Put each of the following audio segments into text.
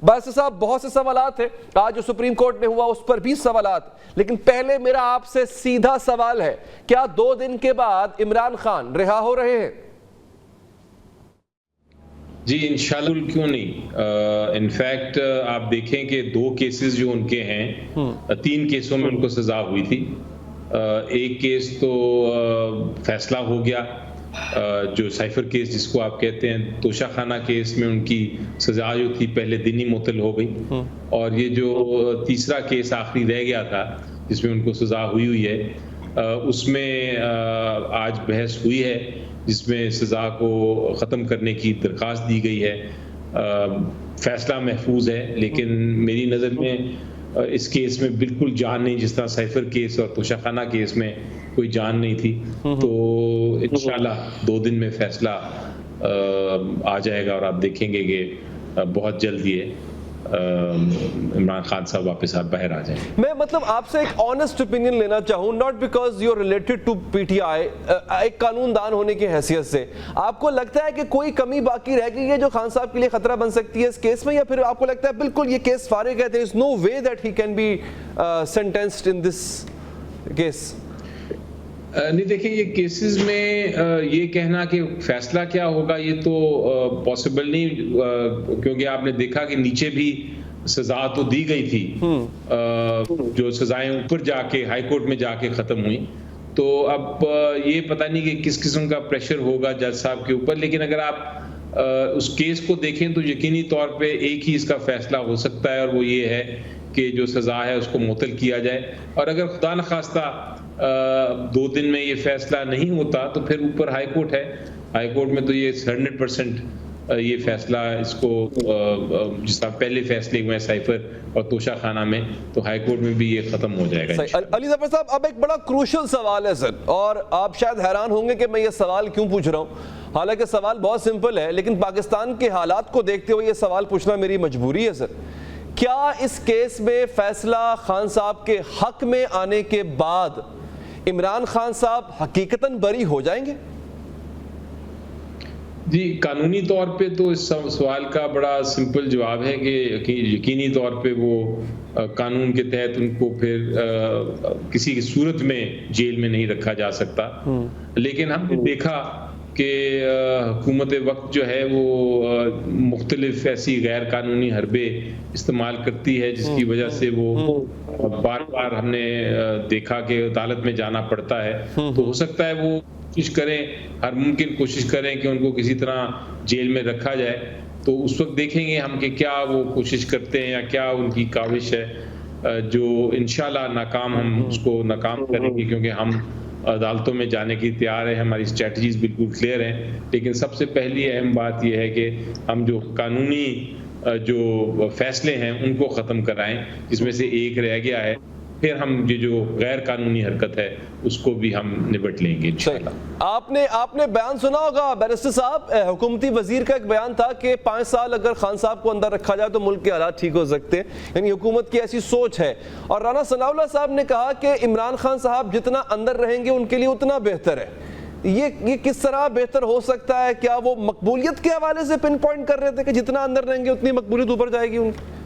بس صاحب بہت سے سوالات ہیں، آج جو سپریم کورٹ میں ہوا اس پر بھی سوالات، لیکن پہلے میرا آپ سے سیدھا سوال ہے، کیا 2 دن کے بعد عمران خان رہا ہو رہے ہیں؟ جی انشاءاللہ کیوں نہیں، انفیکٹ آپ دیکھیں کہ 2 کیسز جو ان کے ہیں 3 کیسوں میں ان کو سزا ہوئی تھی. ایک کیس تو فیصلہ ہو گیا، جو سائفر کیس جس کو آپ کہتے ہیں، توشہ خانہ کیس میں ان کی سزا جو تھی پہلے دن ہی معطل ہو گئی، اور یہ جو تیسرا کیس آخری رہ گیا تھا جس میں ان کو سزا ہوئی ہے، اس میں آج بحث ہوئی ہے جس میں سزا کو ختم کرنے کی درخواست دی گئی ہے. فیصلہ محفوظ ہے، لیکن میری نظر میں اس کیس میں بالکل جان نہیں، جس طرح سائفر کیس اور توشہ خانہ کیس میں کوئی جان نہیں تھی. تو انشاءاللہ 2 دن میں فیصلہ آ جائے گا، اور آپ دیکھیں گے کہ بہت جلد یہ عمران خان صاحب واپس باہر آ جائیں. میں مطلب آپ سے ایک آنسٹ اوپینین لینا چاہوں، not because you are related to P T I, ایک قانون دان ہونے کی حیثیت سے آپ کو لگتا ہے کہ کوئی کمی باقی رہ گئی ہے جو خان صاحب کے لیے خطرہ بن سکتی ہے اس کیس میں، یا پھر آپ کو لگتا ہے بالکل یہ کیس فارغ ہے، there is no way that he can be sentenced in this case؟ نہیں دیکھیں، یہ کیسز میں یہ کہنا کہ فیصلہ کیا ہوگا یہ تو پاسبل نہیں، کیونکہ آپ نے دیکھا کہ نیچے بھی سزا تو دی گئی تھی، جو سزائیں اوپر جا کے ہائی کورٹ میں جا کے ختم ہوئی. تو اب یہ پتہ نہیں کہ کس قسم کا پریشر ہوگا جج صاحب کے اوپر، لیکن اگر آپ اس کیس کو دیکھیں تو یقینی طور پہ ایک ہی اس کا فیصلہ ہو سکتا ہے، اور وہ یہ ہے کہ جو سزا ہے اس کو معطل کیا جائے. اور اگر خدا نخواستہ 2 دن میں یہ فیصلہ نہیں ہوتا تو پھر اوپر ہائی کورٹ ہے، ہائی کورٹ میں تو یہ 100% یہ فیصلہ اس کو جس طرح پہلے فیصلے ہوئے ہیں سائفر اور توشہ خانہ میں، تو ہائی کورٹ میں بھی یہ ختم ہو جائے گا. علی ظفر صاحب، اب ایک بڑا کروشل سوال ہے سر، اور آپ شاید حیران ہوں گے کہ میں یہ سوال کیوں پوچھ رہا ہوں، حالانکہ سوال بہت سمپل ہے، لیکن پاکستان کے حالات کو دیکھتے ہوئے یہ سوال پوچھنا میری مجبوری ہے. سر، کیا اس کیس میں فیصلہ خان صاحب کے حق میں آنے کے بعد عمران خان صاحب حقیقتاً بری ہو جائیں گے؟ جی قانونی طور پہ تو اس سوال کا بڑا سمپل جواب ہے کہ یقینی طور پہ وہ قانون کے تحت ان کو پھر کسی کی صورت میں جیل میں نہیں رکھا جا سکتا. لیکن ہم نے دیکھا کہ حکومت وقت جو ہے وہ مختلف ایسی غیر قانونی حربیں استعمال کرتی ہے، جس کی وجہ سے وہ بار بار ہم نے دیکھا کہ عدالت میں جانا پڑتا ہے. تو ہو سکتا ہے وہ کوشش کریں، ہر ممکن کوشش کریں کہ ان کو کسی طرح جیل میں رکھا جائے. تو اس وقت دیکھیں گے ہم کہ کیا وہ کوشش کرتے ہیں یا کیا ان کی کاوش ہے، جو انشاءاللہ ناکام ہم اس کو ناکام کریں گے، کیونکہ ہم عدالتوں میں جانے کی تیار ہے، ہماری اسٹریٹجیز بالکل کلیئر ہیں. لیکن سب سے پہلی اہم بات یہ ہے کہ ہم جو قانونی جو فیصلے ہیں ان کو ختم کرائیں، جس میں سے ایک رہ گیا ہے، پھر ہم یہ جو غیر قانونی حرکت ہے اس کو بھی ہم نبٹ لیں گے انشاءاللہ. آپ نے بیان سنا ہوگا بیرسٹر صاحب، حکومتی وزیر کا ایک بیان تھا کہ 5 سال اگر خان صاحب کو اندر رکھا جائے تو ملک کے حالات ٹھیک ہو سکتے ہیں، یعنی حکومت کی ایسی سوچ ہے. اور رانا ثناء اللہ صاحب نے کہا کہ عمران خان صاحب جتنا اندر رہیں گے ان کے لیے اتنا بہتر ہے. یہ کس طرح بہتر ہو سکتا ہے؟ کیا وہ مقبولیت کے حوالے سے پن پوائنٹ کر رہے تھے کہ جتنا اندر رہیں گے اتنی مقبولیت اوپر جائے گی ان کی؟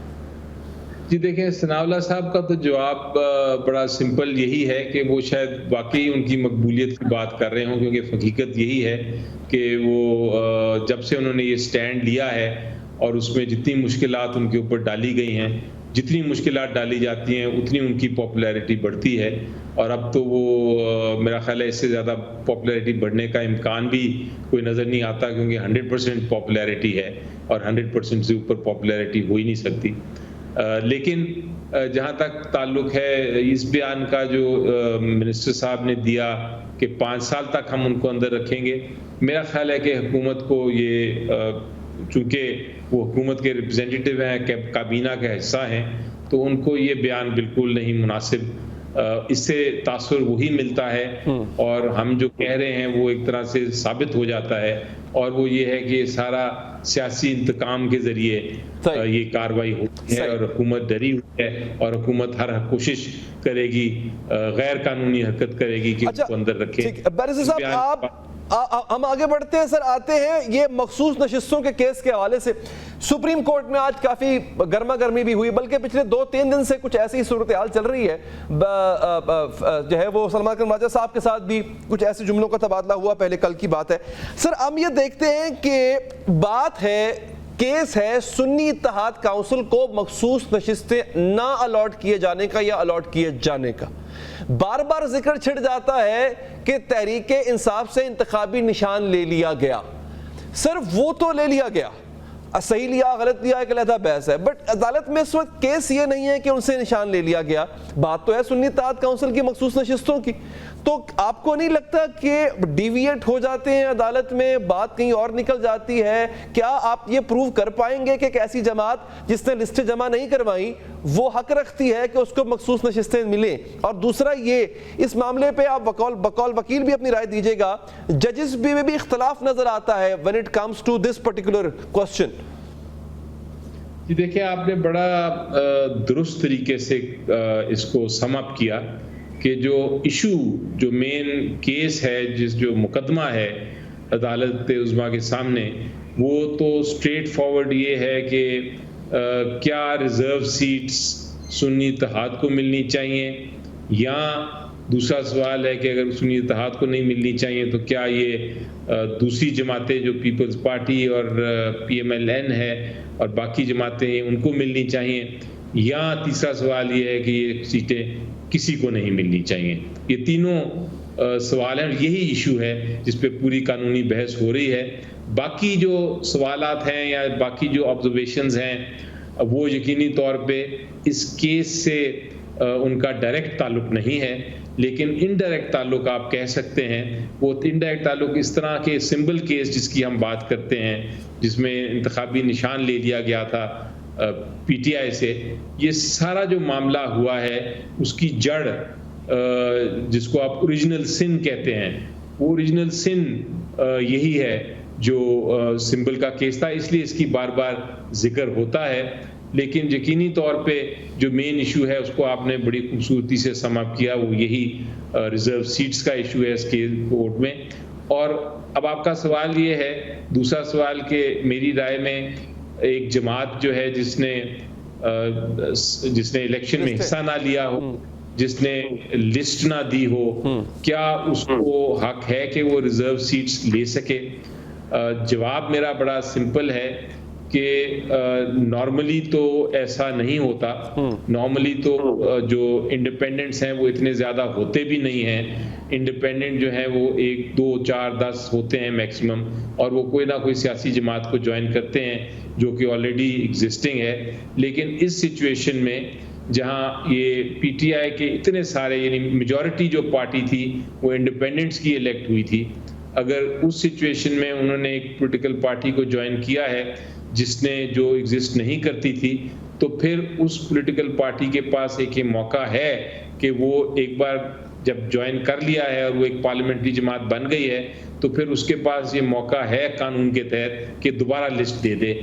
جی دیکھیں، ثناء اللہ صاحب کا تو جواب بڑا سمپل یہی ہے کہ وہ شاید واقعی ان کی مقبولیت کی بات کر رہے ہوں، کیونکہ حقیقت یہی ہے کہ وہ جب سے انہوں نے یہ سٹینڈ لیا ہے اور اس میں جتنی مشکلات ان کے اوپر ڈالی گئی ہیں، جتنی مشکلات ڈالی جاتی ہیں اتنی ان کی پاپولیرٹی بڑھتی ہے. اور اب تو وہ میرا خیال ہے اس سے زیادہ پاپولیرٹی بڑھنے کا امکان بھی کوئی نظر نہیں آتا، کیونکہ 100% پاپولیرٹی ہے اور 100% سے اوپر پاپولیرٹی ہو ہی نہیں سکتی. لیکن جہاں تک تعلق ہے اس بیان کا جو منسٹر صاحب نے دیا کہ 5 سال تک ہم ان کو اندر رکھیں گے، میرا خیال ہے کہ حکومت کو یہ، چونکہ وہ حکومت کے ریپرزینٹیٹیو ہیں، کابینہ کا حصہ ہیں، تو ان کو یہ بیان بالکل نہیں مناسب، اس سے تاثر وہی ملتا ہے اور ہم جو کہہ رہے ہیں وہ ایک طرح سے ثابت ہو جاتا ہے، اور وہ یہ ہے کہ سارا سیاسی انتقام کے ذریعے یہ کاروائی ہوتی ہے، اور حکومت ڈری ہوئی ہے، اور حکومت ہر کوشش کرے گی، غیر قانونی حرکت کرے گی کہ اس کو اندر رکھے. بیرسٹر صاحب، ہم آگے بڑھتے ہیں سر, آتے ہیں یہ مخصوص نشستوں کے کیس کے حوالے سے. سپریم کورٹ میں آج کافی گرما گرمی بھی ہوئی, بلکہ پچھلے 2-3 دن سے کچھ ایسی صورتحال چل رہی ہے, جو ہے وہ سلمان اکرم راجہ صاحب کے ساتھ بھی کچھ ایسے جملوں کا تبادلہ ہوا, پہلے کل کی بات ہے. سر ہم یہ دیکھتے ہیں کہ بات ہے, کیس ہے سنی اتحاد کونسل کو مخصوص نشستیں نہ الاٹ کیے جانے کا یا الاٹ کیے جانے کا. بار بار ذکر چھڑ جاتا ہے کہ تحریک انصاف سے انتخابی نشان لے لیا گیا. سر وہ تو لے لیا گیا, صحیح لیا غلط لیا ایک علیحدہ بحث ہے, بٹ عدالت میں اس وقت کیس یہ نہیں ہے کہ ان سے نشان لے لیا گیا, بات تو ہے سنی اتحاد کونسل کی مخصوص نشستوں کی. تو آپ کو نہیں لگتا کہ ڈیویٹ ہو جاتے ہیں عدالت میں, بات کہیں اور نکل جاتی ہے؟ کیا آپ یہ پروو کر پائیں گے کہ ایک ایسی جماعت جس نے لسٹیں جمع نہیں کروائیں وہ حق رکھتی ہے کہ اس کو مخصوص نشستیں ملیں؟ اور دوسرا یہ, اس معاملے پہ آپ بقول وکیل بھی اپنی رائے دیجیے گا, ججز میں بھی اختلاف نظر آتا ہے when it comes to this particular question. جی دیکھیں, آپ نے بڑا درست طریقے سے اس کو سم اپ کیا کہ جو ایشو, جو مین کیس ہے, جو مقدمہ ہے عدالت عظمیٰ کے سامنے, وہ تو اسٹریٹ فارورڈ یہ ہے کہ کیا ریزرو سیٹس سنی اتحاد کو ملنی چاہیے, یا دوسرا سوال ہے کہ اگر سنی اتحاد کو نہیں ملنی چاہیے تو کیا یہ دوسری جماعتیں جو پیپلز پارٹی اور PMLN ہے اور باقی جماعتیں ہیں ان کو ملنی چاہیے, یا تیسرا سوال یہ ہے کہ یہ سیٹیں کسی کو نہیں ملنی چاہیے. یہ تینوں سوال ہیں, یہی ایشو ہے جس پہ پوری قانونی بحث ہو رہی ہے. باقی جو سوالات ہیں یا باقی جو آبزرویشنز ہیں وہ یقینی طور پہ اس کیس سے ان کا ڈائریکٹ تعلق نہیں ہے, لیکن انڈائریکٹ تعلق آپ کہہ سکتے ہیں. وہ انڈائریکٹ تعلق اس طرح کے سمبل کیس جس کی ہم بات کرتے ہیں, جس میں انتخابی نشان لے لیا گیا تھا PTI سے, یہ سارا جو معاملہ ہوا ہے اس کی جڑ جس کو آپ اوریجنل سن کہتے ہیں, وہ اوریجنل سن یہی ہے جو سمبل کا کیس تھا, اس لیے اس کی بار بار ذکر ہوتا ہے. لیکن یقینی طور پہ جو مین ایشو ہے اس کو آپ نے بڑی خوبصورتی سے سم اپ کیا, وہ یہی ریزرو سیٹس کا ایشو ہے اس کے کورٹ میں. اور اب آپ کا سوال یہ ہے, دوسرا سوال, کہ میری رائے میں ایک جماعت جو ہے جس نے الیکشن میں حصہ نہ لیا ہو, جس نے لسٹ نہ دی ہو, کیا اس کو حق ہے کہ وہ ریزرو سیٹس لے سکے؟ جواب میرا بڑا سمپل ہے کہ نارملی تو ایسا نہیں ہوتا. نارملی تو جو انڈیپینڈنٹس ہیں وہ اتنے زیادہ ہوتے بھی نہیں ہیں. انڈیپینڈنٹ جو ہیں وہ 1, 2, 4, 10 ہوتے ہیں میکسیمم, اور وہ کوئی نہ کوئی سیاسی جماعت کو جوائن کرتے ہیں جو کہ آلریڈی ایگزسٹنگ ہے. لیکن اس سچویشن میں جہاں یہ PTI کے اتنے سارے, یعنی میجورٹی جو پارٹی تھی وہ انڈیپینڈنٹس کی الیکٹ ہوئی تھی, اگر اس سچویشن میں انہوں نے ایک پولیٹیکل پارٹی کو جوائن کیا ہے جس نے جو ایگزسٹ نہیں کرتی تھی, تو پھر اس پولیٹیکل پارٹی کے پاس ایک یہ موقع ہے کہ وہ ایک بار جب جوائن کر لیا ہے اور وہ ایک پارلیمنٹری جماعت بن گئی ہے, تو پھر اس کے پاس یہ موقع ہے قانون کے تحت کہ دوبارہ لسٹ دے دے.